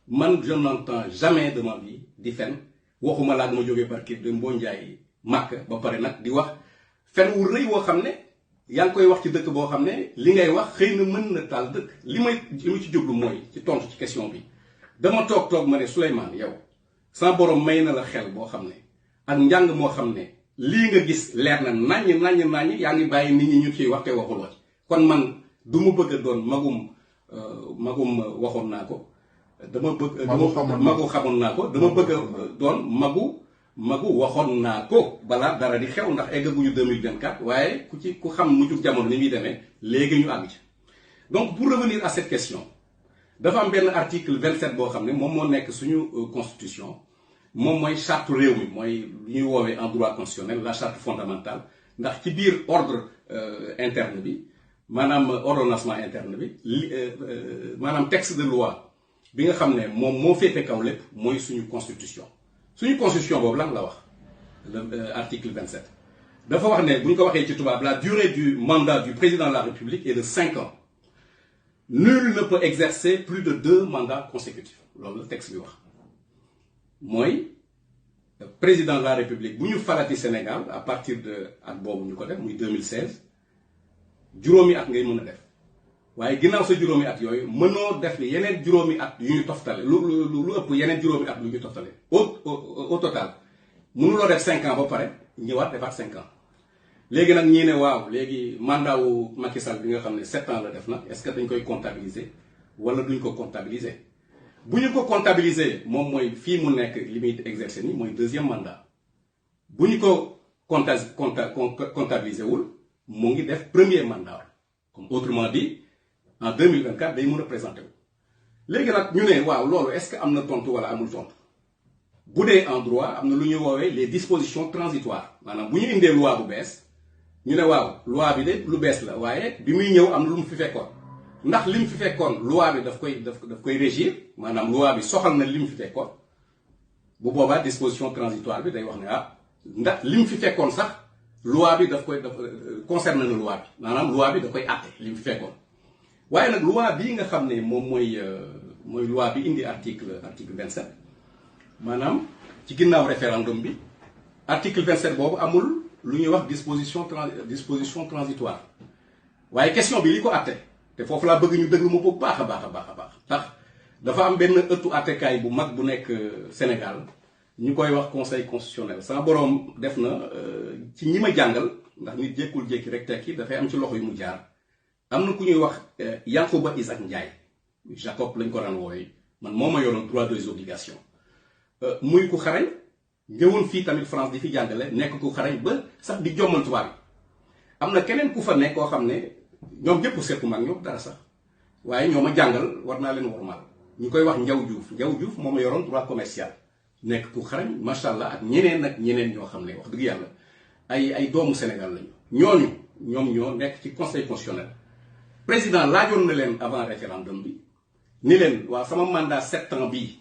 man je n'entends jamais de ma vie di fen waxuma laa ma jógee barki de Mbonjaay màkk ba pare nag di wax fen wu rëy woo xam ne yaa ngi koy wax ci dëkk boo xam ne li ngay wax xëy na mën na taal dëkk li ma ci jublu mooy ci tontu ci question bi dama toog ma ne Souleymane yow sa borom may na la xel boo xam ne ak njàng moo xam ne lii nga gis leer na naññ yaa ngi bàyyi nit ñi ñu ciy wax te waxuloo ci kon man du mu bëgg a doon magum waxoon naa ko dama bëgg magu xamoon naa ko dama bëgg a doon magu waxoon naa ko balaa dara di xew ndax eggaguñu 2024 waaye ku xam mujjug jamono ni muy demee léegi ñu àgg ci. Donc pour revenir à cette question dafa am benn article 27 boo xam ne moom moo nekk suñu constitution moom mooy charte réew mi mooy lu ñuy woowee en droit constitutionnel la charte fondamentale ndax ci biir ordre interne bi maanaam ordonnancement interne bi maanaam texte de loi bi nga xam ne moom moo féete kaw lépp mooy suñu constitution boobu lan la wax article 27 dafa wax ne bu ñu ko waxee ci tubaab la durée du mandat du président de la République est de 5 ans nul ne peut exercer plus de 2 mandats consécutifs loolu la texte bi wax mooy président de la République bu ñu falati Sénégal à partir de at boobu ñu ko def muy 2016 juróomi at ngay mën a def waaye ginnaaw sa juróomi at yooyu mënoo def ni yeneen juróomi at yu ñu toftale lu ëpp yeneen juróomi at yu ñu toftale au total mënuloo def 5 ans ba pare ñëwaat defaat 5 ans léegi nag ñii ne waaw léegi mandat wu Macky Sall bi nga xam ne 7 ans la def nag est-ce que dañ koy comptabiliser wala duñ ko comptabiliser bu ñu ko comptabiliser moom mooy fii mu nekk li muy exercer ni mooy 2e mandat bu ñu ko comptabiliser wul mu ngi def 1er mandat comme autrement dit en 2024 day mën a présenté wu. léegi nag ñu ne waaw loolu est-ce que am na tontu wala amul tontu bu dee en droit am na lu ñuy woowee les dispositions transitoires maanaam bu ñu indee loi bu bees ñu ne waaw loi bi de lu bees la waaye bi muy ñëw am na lu mu fi fekkoon ndax li mu fi fekkoon loi bi daf koy régir maanaam loi bi soxal na li mu fi fekkoon bu boobaa disposition transitoire bi day wax ne ndax li mu fi fekkoon sax loi bi daf concerne na loi bi maanaam loi bi da koy àtte li mu fi fekkoon. waaye nag loi bii nga xam ne moom mooy loi bi indi article 27 maanaam ci ginnaaw référendum bi article 27 boobu amul lu ñuy wax disposition transitoire waaye question bi li ko àtte te foofu laa bëgg ñu déglu ma bu baax a baax ndax dafa am benn ëttu àttekaay bu mag bu nekk Sénégal ñu koy wax conseil constitutionnel sama boroom def na ci ñi ma jàngal ndax nit jékkul jékki rek tekki dafay am ci loxo yu mu jaar am na ku ñuy wax Yankuba Isaac Ndiaye Jacob lañ ko daan wooye man moo ma yoroon droit des obligations muy ku xarañ ñëwoon fii tamit France di fi jàngale nekk ku xarañ ba sax di jommal tubaab yi am na keneen ku fa nekk koo xam ne ñoom ñëpp sequ mag ñoom dara sax waaye ñoo ma jàngal war naa leen wormaal ñu koy wax Njaw Diouf moo ma yoroon droit commercial nekk ku xarañ macha allah ak ñeneen ñoo xam ne wax dëgg yàlla ay doomu Sénégal lañu ñoom ñoo nekk ci conseil constitutionnel. président laajoon na leen avant référendum bi ni leen waaw sama mandat 7 ans bii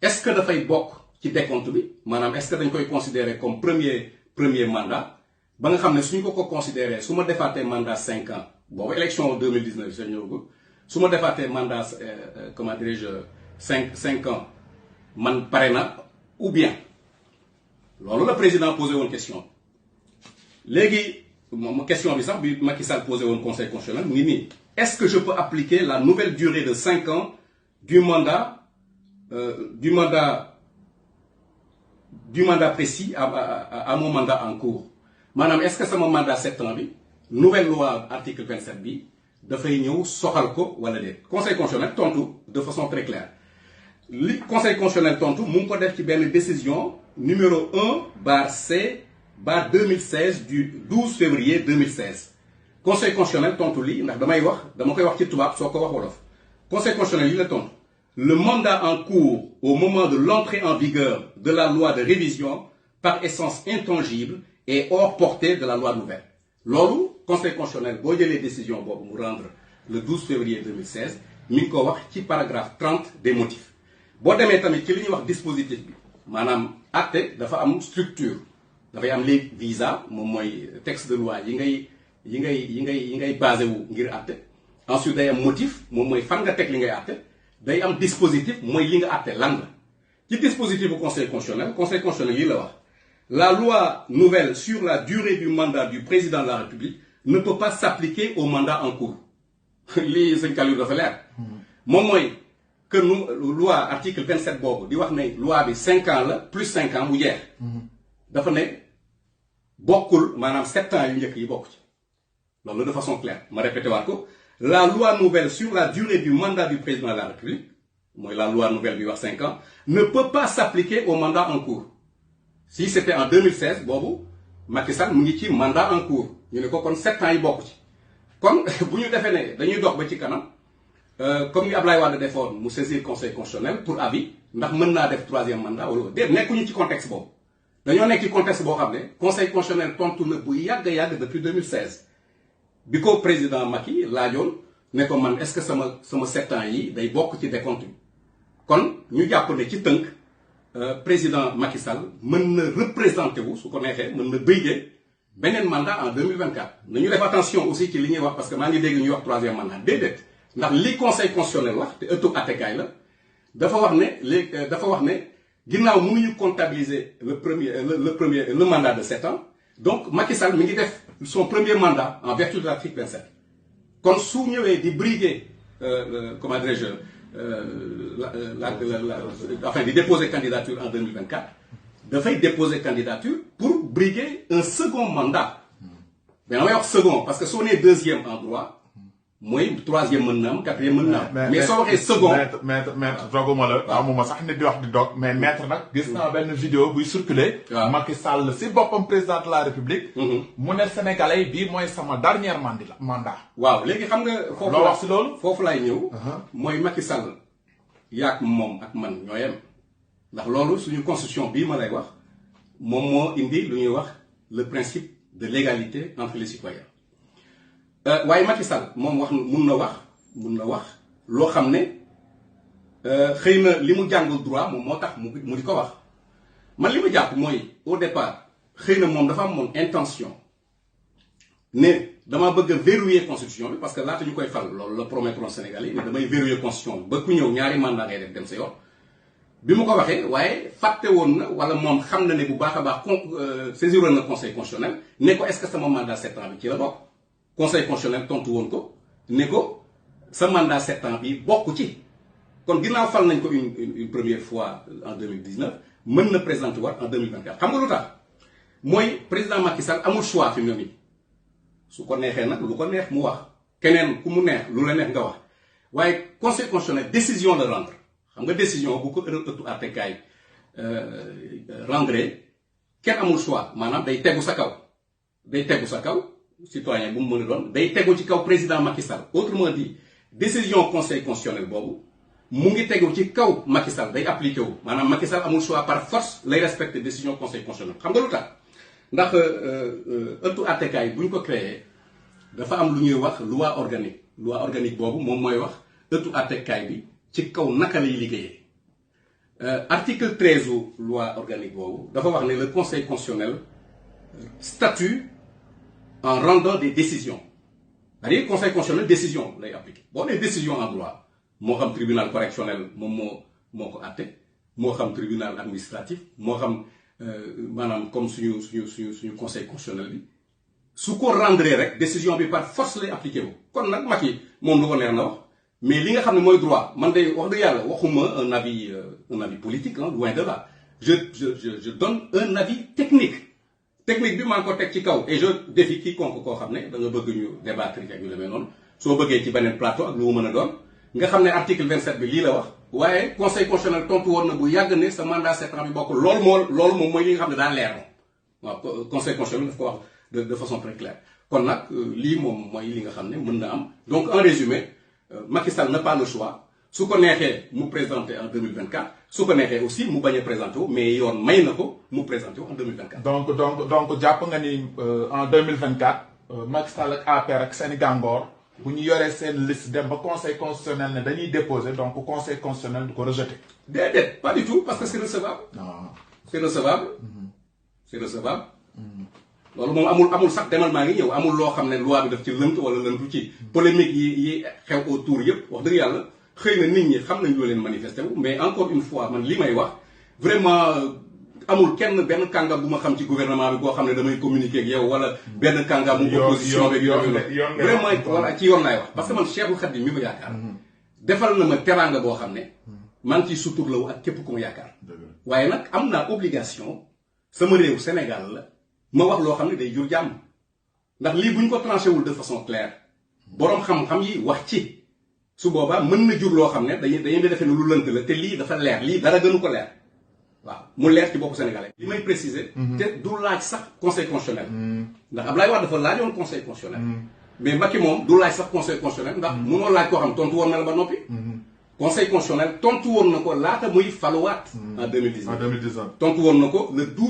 est-ce que dafay bokk ci décompte bi maanaam est-ce que dañ koy considérer comme premier mandat ba nga xam ne suñu ko considérer su ma defaatee mandat 5 ans boobu élection 2019 sa ñëwagul su ma defaatee mandat comment dirais-je 5 ans man pare na ou bien loolu la président posé woon question léegi moom question bi sax bi Macky Sall posé woon conseil constitutionnel mu ngi nii est-ce que je peux appliquer la nouvelle durée de 5 ans du mandat précis à mon mandat en cours maanaam est-ce que sama mandat 7 ans bi nouvelle loi article 27 bi dafay ñëw soxal ko wala déet conseil constitutionnel tontu de façon très claire li conseil constitutionnel tontu mu ngi ko def ci benn décision numéro 1/C/2016 du 12 février 2016 conseil constitutionnel tontu lii ndax dama koy wax ci tubaab soo ko wax wolof conseil constitutionnel yi la tontu le mandat en cours au moment de l'entrée en vigueur de la loi de révision par essence intangible et hors portée de la loi nouvelle loolu conseil constitutionnel boo jëlee décision boobu mu rendre le 12 février 2016 mi ngi ko wax ci paragraphe 30 des motifs boo demee tamit ci li ñuy wax dispositif bi maanaam acte dafa am structure dafay am les visas moom mooy texte de loi yi ngay basé wu ngir acte ensuite day am motif moom mooy fan nga teg li ngay acte day am dispositif mooy li nga àtte lan la ci dispositif bu conseil constitutionnel yi la wax la loi nouvelle sur la durée du mandat du président de la République ne peut pas s'appliquer au mandat en cours lii sëñ Kaliou dafa leer moom mooy que loi article 27 boobu di wax ne loi bi 5 ans la plus 5 ans mu jeex dafa ne bokkul maanaam 7 ans yu njëkk yi bokk ci loolu de façon claire ma répété waat ko la loi nouvelle sur la durée du mandat du président de la République mooy la loi nouvelle bi wax 5 ans ne peut pas s'appliquer au mandat en cours si c'était en 2016 boobu Macky Sall mu ngi ci mandat en cours ñu ne ko kon 7 ans yi bokk ci kon bu ñu defee ne dañuy dox ba ci kanam comme ni Ablaye Wade defoon mu saisir conseil constitutionnel pour avis ndax mën naa def 3e mandat wala déet nekkuñu ci contexte boobu dañoo nekk ci contexte boo xam ne conseil constitutionnel tontu na bu yàgg depuis 2016 bi ko président Macky laajoon ne ko man est-ce que sama 7 ans yi day bokk ci décompte bi kon ñu jàpp ne ci tënk président Macky Sall mën na représenter wu su ko neexee mën na bëygee beneen mandat en 2024 nañu def attention aussi ci li ñuy wax parce que maa ngi dégg ñuy wax 3e mandat déedéet ndax li conseil constitutionnel wax te ëttu attekaay la dafa wax ne ginnaaw mënuñu comptabiliser le mandat de 7 ans donc Macky Sall mi ngi def son premier mandat en vertu de l'article 27 kon su ñëwee di briguer comment dirais-je enfin di déposer candidature en 2024 dafay déposer candidature pour briguer un second mandat mais damay wax second parce que soo nee 2e en droit mooy 3e mën na am 4e mën na am mais soo waxee second maître doguma la amuma sax nit di wax di dog mais maître nag gis naa benn vidéo buy circuler Macky Sall si boppam président de la République mu ne sénégalais bii mooy sama dernier mandat waaw léegi xam nga foofu loo wax si loolu foofu laay ñëw mooy Macky Sall yaak moom ak man ñoo yem ndax loolu suñu constitution bii ma lay wax moom moo indi lu ñuy wax le principe de l'égalité entre les citoyens waaye Macky Sall moom wax mun na wax loo xam ne xëy na li mu jàngul droit moom moo tax mu di ko wax man li ma jàpp mooy au départ xëy na moom dafa amoon intention ne dama bëgg a verrouiller constitution bi parce que laata ñu koy fal loolu la promettre Sénégalais yi ne damay verrouiller constitution bi ba ku ñëw ñaari mandat ngay def dem sa yoon bi mu ko waxee waaye fàtte woon na wala moom xam na ne bu baax a baax saisiroon na conseil constitutionnel ne ko est-ce que sama mandat 7 ans bi ci la bokk conseil constitutionnel tontu woon ko ne ko sa mandat 7 ans bi bokk ci kon ginnaaw fal nañ ko une première fois en 2019 mën na présenter waat en 2024 xam nga lu tax mooy président Macky Sall amul choix fi mu ne nii su ko neexee nag lu ko neex mu wax keneen ku mu neex lu la neex nga wax waaye conseil constitutionnel décision la rendre xam nga décision bu ko ëttu àttekaay rendre kenn amul choix maanaam day tegu sa kaw citoyen bu mu mën a doon day tegu ci kaw président Macky Sall autrement dit décision conseil constitutionnel boobu mu ngi tegu ci kaw Macky Sall day appliqué wu maanaam Macky Sall amul choix par force lay respecter décision conseil constitutionnel xam nga lu tax ndax ëttu àttekaay bu ñu ko créé dafa am lu ñuy wax loi organique boobu moom mooy wax ëttu àttekaay bi ci kaw naka lay liggéeyee article 13 u loi organique boobu dafa wax ne le conseil constitutionnel statue en rendant des décisions c'est-à-dire conseil constitutionnel décision lay appliqué boo nee décision en droit moo xam tribunal correctionnel moom moo ko àtte moo xam tribunal administratif moo xam maanaam comme suñu conseil constitutionnel bi su ko rendre rek décision bi par force lay appliqué wu kon nag Macky moom lu ko neex na wax mais li nga xam ne mooy droit man de wax dëgg yàlla waxuma un avis politique loin de là je donne un avis technique bi maa ngi ko teg ci kaw et je défie quiconque koo xam ne da nga bëgg ñu débattre ak ñu demee noonu soo bëggee ci beneen plateau ak lu mu mën a doon nga xam ne article 27 bi lii la wax waaye conseil constitutionnel tontu woon na bu yàgg ne sa mandat 7 ans bi bokk loolu moom mooy li nga xam ne daa leer moom waaw conseil constitutionnel daf ko wax de façon très claire kon nag lii moom mooy li nga xam ne mën na am donc en résumé Macky Sall n'a pas le choix su ko neexee mu présenter en 2024 su ko neexee aussi mu bañ a présenter wu mais yoon may na ko mu présenter wu en 2024. donc jàpp nga ni en 2024 Macky Sall ak APR ak seen i gàngoor bu ñu yoree seen liste dem ba conseil constitutionnel ne dañuy déposer donc conseil constitutionnel du ko rejeter. déedéet pas du tout parce que c'est recevable. non c'est recevable. c'est recevable. loolu moom amul sax demal maa ngi ñëw amul loo xam ne loi bi daf ci lënt wala lëntu ci polémique yi xew autour yëpp wax dëgg yàlla xëy na nit ñi xam nañ loo leen manifesté wu mais encore une fois man li may wax vraiment amul kenn benn kàngam bu ma xam ci gouvernement bi boo xam ne damay communiquer ak yow wala benn kàngam mu opposition bi vraiment voilà ci yoon laay wax parce que man Cheikhul Khadim mi ma yaakaar defal na ma teraanga boo xam ne maa ngi ciy suturlawu ak képp ku ma yaakaar waaye nag am naa obligation sama réew Sénégal la ma wax loo xam ne day jur jàmm ndax lii bu ñu ko tranché wul de façon claire boroom xam-xam yi wax ci su boobaa mën na jur loo xam ne dañuy di defee ne lu lënt la te lii dafa leer lii dara gënu ko leer waaw mu leer ci boppu sénégalais. li may préciser. te du laaj sax conseil constitutionnel. ndax Abdoulaye Wade dafa laajoon conseil constitutionnel. mais Macky moom du laaj sax conseil constitutionnel ndax munoo laaj koo xam tontu woon na la ba noppi. conseil constitutionnel tontu woon na ko laata muy faluwaat. en 2019 tontu woon na ko le 12.